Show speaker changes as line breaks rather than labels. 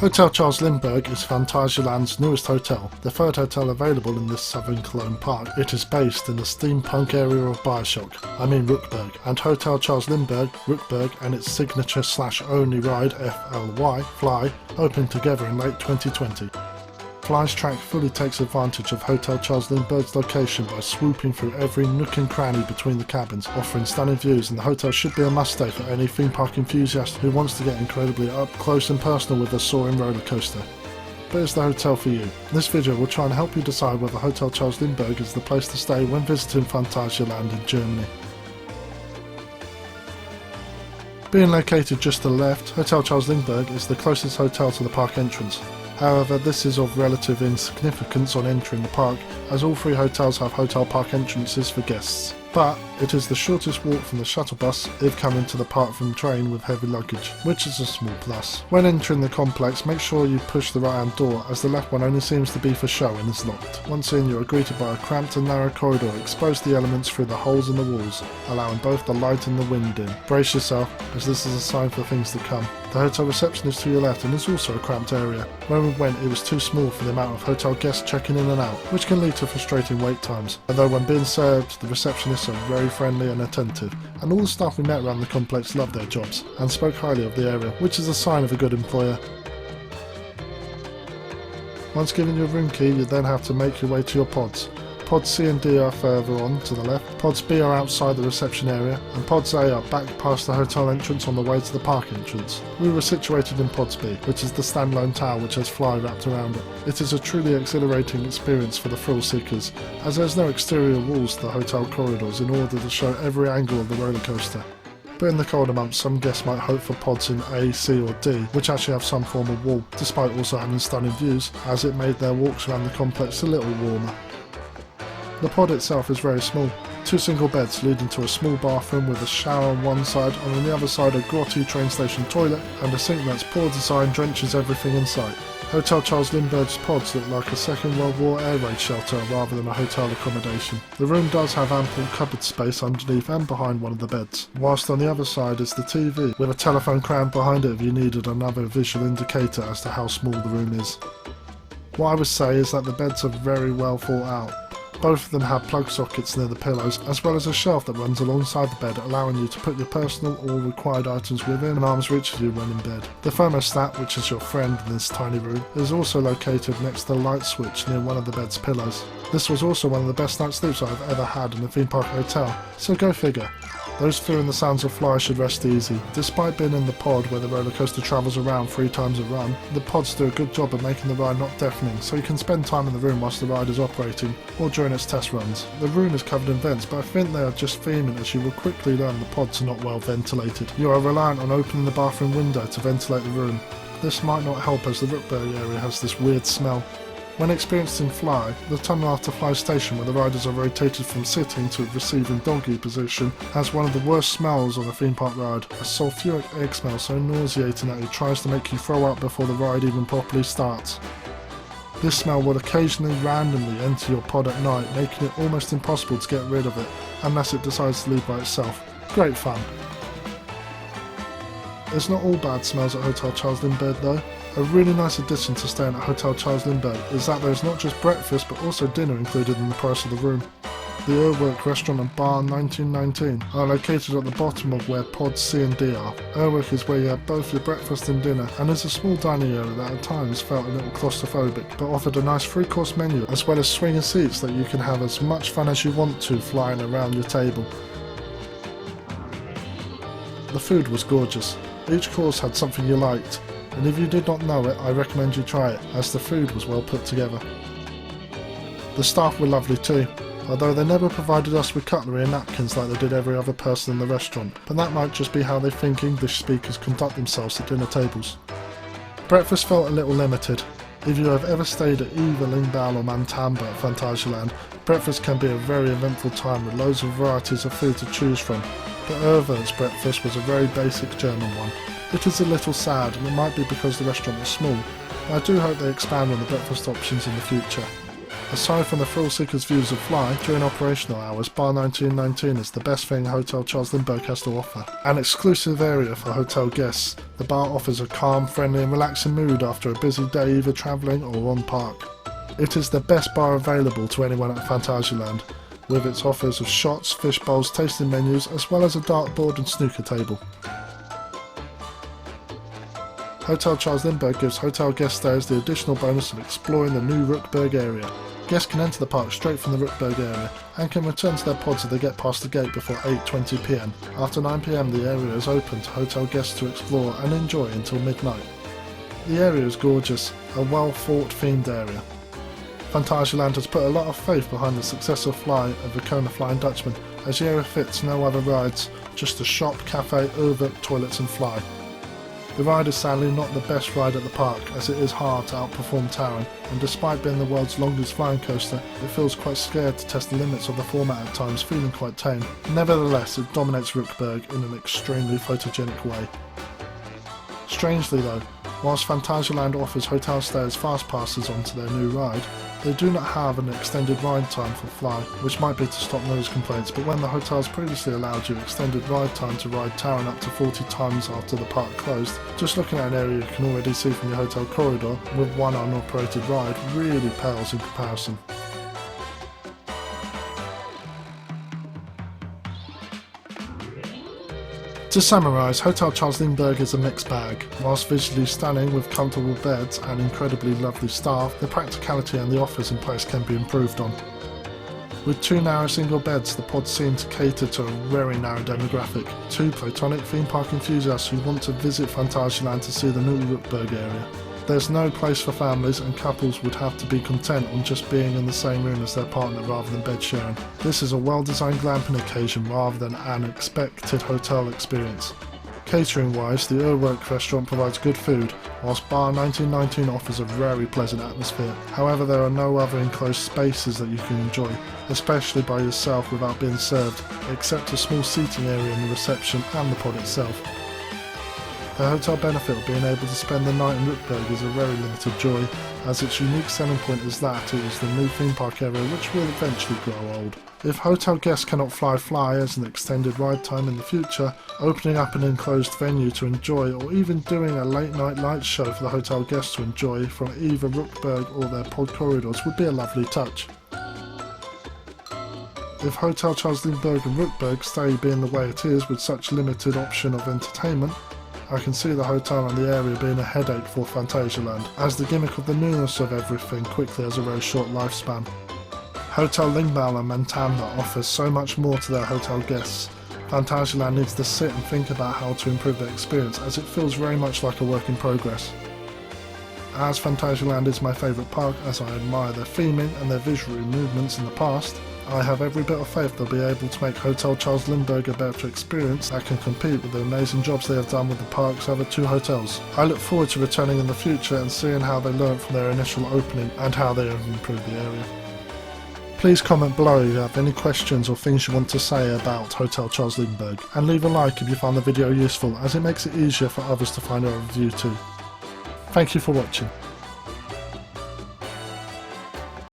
Hotel Charles Lindbergh is Phantasialand's newest hotel, the third hotel available in this southern Cologne park. It is based in the steampunk area of Bioshock, Rookburgh, and Hotel Charles Lindbergh, Rookburgh and its signature / only ride FLY, Fly, opened together in late 2020. Fly's track fully takes advantage of Hotel Charles Lindbergh's location by swooping through every nook and cranny between the cabins, offering stunning views, and the hotel should be a must-stay for any theme park enthusiast who wants to get incredibly up close and personal with a soaring roller coaster. But is the hotel for you? This video will try and help you decide whether Hotel Charles Lindbergh is the place to stay when visiting Phantasialand in Germany. Being located just to the left, Hotel Charles Lindbergh is the closest hotel to the park entrance. However, this is of relative insignificance on entering the park, as all three hotels have hotel park entrances for guests. But it is the shortest walk from the shuttle bus if coming to the park from train with heavy luggage, which is a small plus. When entering the complex, make sure you push the right hand door, as the left one only seems to be for show and is locked. Once in, you are greeted by a cramped and narrow corridor. Expose the elements through the holes in the walls, allowing both the light and the wind in. Brace yourself, as this is a sign for things to come. The hotel reception is to your left and is also a cramped area. When we went, it was too small for the amount of hotel guests checking in and out, which can lead to frustrating wait times. Although when being served, the receptionists are very friendly and attentive, and all the staff we met around the complex loved their jobs and spoke highly of the area, which is a sign of a good employer. Once given your room key, you then have to make your way to your pods. Pods C and D are further on to the left, Pods B are outside the reception area, and Pods A are back past the hotel entrance on the way to the park entrance. We were situated in Pods B, which is the standalone tower which has Fly wrapped around it. It is a truly exhilarating experience for the thrill seekers, as there is no exterior walls to the hotel corridors in order to show every angle of the roller coaster. But in the colder months, some guests might hope for pods in A, C or D, which actually have some form of wall, despite also having stunning views, as it made their walks around the complex a little warmer. The pod itself is very small, 2 single beds leading to a small bathroom with a shower on one side, and on the other side a grotty train station toilet and a sink that's poor design drenches everything in sight. Hotel Charles Lindbergh's pods look like a Second World War air raid shelter rather than a hotel accommodation. The room does have ample cupboard space underneath and behind one of the beds, whilst on the other side is the TV, with a telephone crammed behind it if you needed another visual indicator as to how small the room is. What I would say is that the beds are very well thought out. Both of them have plug sockets near the pillows, as well as a shelf that runs alongside the bed, allowing you to put your personal or required items within an arm's reach of you when in bed. The thermostat, which is your friend in this tiny room, is also located next to the light switch near one of the bed's pillows. This was also one of the best night's sleeps I've ever had in a theme park hotel, so go figure. Those fearing the sounds of Fly should rest easy. Despite being in the pod where the roller coaster travels around 3 times a run, the pods do a good job of making the ride not deafening, so you can spend time in the room whilst the ride is operating, or during its test runs. The room is covered in vents, but I think they are just theming, as you will quickly learn the pods are not well ventilated. You are reliant on opening the bathroom window to ventilate the room. This might not help, as the Rookburgh area has this weird smell. When experienced in Fly, the tunnel after Fly station, where the riders are rotated from sitting to receiving doggy position, has one of the worst smells on a theme park ride. A sulphuric egg smell so nauseating that it tries to make you throw up before the ride even properly starts. This smell will occasionally randomly enter your pod at night, making it almost impossible to get rid of it, unless it decides to leave by itself. Great fun. It's not all bad smells at Hotel Charles Lindbergh though. A really nice addition to staying at Hotel Charles Lindbergh is that there is not just breakfast but also dinner included in the price of the room. The Earthwork Restaurant and Bar 1919 are located at the bottom of where pods C and D are. Earthwork is where you have both your breakfast and dinner, and is a small dining area that at times felt a little claustrophobic, but offered a nice 3-course menu as well as swinging seats that you can have as much fun as you want to flying around your table. The food was gorgeous. Each course had something you liked, and if you did not know it, I recommend you try it, as the food was well put together. The staff were lovely too, although they never provided us with cutlery and napkins like they did every other person in the restaurant, but that might just be how they think English speakers conduct themselves at dinner tables. Breakfast felt a little limited. If you have ever stayed at either Lingbao or Mantamba at Phantasialand, breakfast can be a very eventful time with loads of varieties of food to choose from, but Uhrwerk's breakfast was a very basic German one. It is a little sad, and it might be because the restaurant was small, but I do hope they expand on the breakfast options in the future. Aside from the thrill seekers' views of Fly, during operational hours, Bar 1919 is the best thing Hotel Charles Lindbergh has to offer. An exclusive area for hotel guests, the bar offers a calm, friendly and relaxing mood after a busy day either travelling or on park. It is the best bar available to anyone at Phantasialand, with its offers of shots, fish bowls, tasting menus, as well as a dartboard and snooker table. Hotel Charles Lindbergh gives hotel guest stayers the additional bonus of exploring the new Rookburgh area. Guests can enter the park straight from the Rookburgh area and can return to their pods if they get past the gate before 8:20 PM. After 9 PM the area is open to hotel guests to explore and enjoy until midnight. The area is gorgeous, a well thought themed area. Phantasialand has put a lot of faith behind the successful Fly of the Kona Flying Dutchman, as the area fits no other rides, just a shop, cafe, Uhrwerk, toilets and Fly. The ride is sadly not the best ride at the park, as it is hard to outperform Towering, and despite being the world's longest flying coaster, it feels quite scared to test the limits of the format at times, feeling quite tame. Nevertheless, it dominates Rookburgh in an extremely photogenic way. Strangely though, whilst Phantasialand offers hotel stayers fast passes onto their new ride, they do not have an extended ride time for Fly, which might be to stop noise complaints, but when the hotels previously allowed you extended ride time to ride Towering up to 40 times after the park closed, just looking at an area you can already see from your hotel corridor with one unoperated ride really pales in comparison. To summarise, Hotel Charles Lindbergh is a mixed bag. Whilst visually stunning with comfortable beds and incredibly lovely staff, the practicality and the offers in place can be improved on. With 2 narrow single beds, the pods seem to cater to a very narrow demographic, 2 platonic theme park enthusiasts who want to visit Phantasialand to see the new Rookburgh area. There's no place for families, and couples would have to be content on just being in the same room as their partner rather than bed sharing. This is a well-designed glamping occasion rather than an expected hotel experience. Catering wise, the Earthwork Restaurant provides good food, whilst Bar 1919 offers a very pleasant atmosphere. However, there are no other enclosed spaces that you can enjoy, especially by yourself without being served, except a small seating area in the reception and the pod itself. The hotel benefit of being able to spend the night in Rookburgh is a very limited joy, as its unique selling point is that it is the new theme park area which will eventually grow old. If hotel guests cannot fly as an extended ride time in the future, opening up an enclosed venue to enjoy, or even doing a late night light show for the hotel guests to enjoy from either Rookburgh or their pod corridors would be a lovely touch. If Hotel Charles Lindbergh and Rookburgh stay being the way it is with such limited option of entertainment, I can see the hotel and the area being a headache for Phantasialand, as the gimmick of the newness of everything quickly has a very short lifespan. Hotel Lingmal and Mantanda offers so much more to their hotel guests. Phantasialand needs to sit and think about how to improve their experience, as it feels very much like a work in progress. As Phantasialand is my favourite park, as I admire their theming and their visual movements in the past, I have every bit of faith they'll be able to make Hotel Charles Lindbergh a better experience that can compete with the amazing jobs they have done with the park's other 2 hotels. I look forward to returning in the future and seeing how they learned from their initial opening and how they have improved the area. Please comment below if you have any questions or things you want to say about Hotel Charles Lindbergh, and leave a like if you found the video useful, as it makes it easier for others to find our review too. Thank you for watching.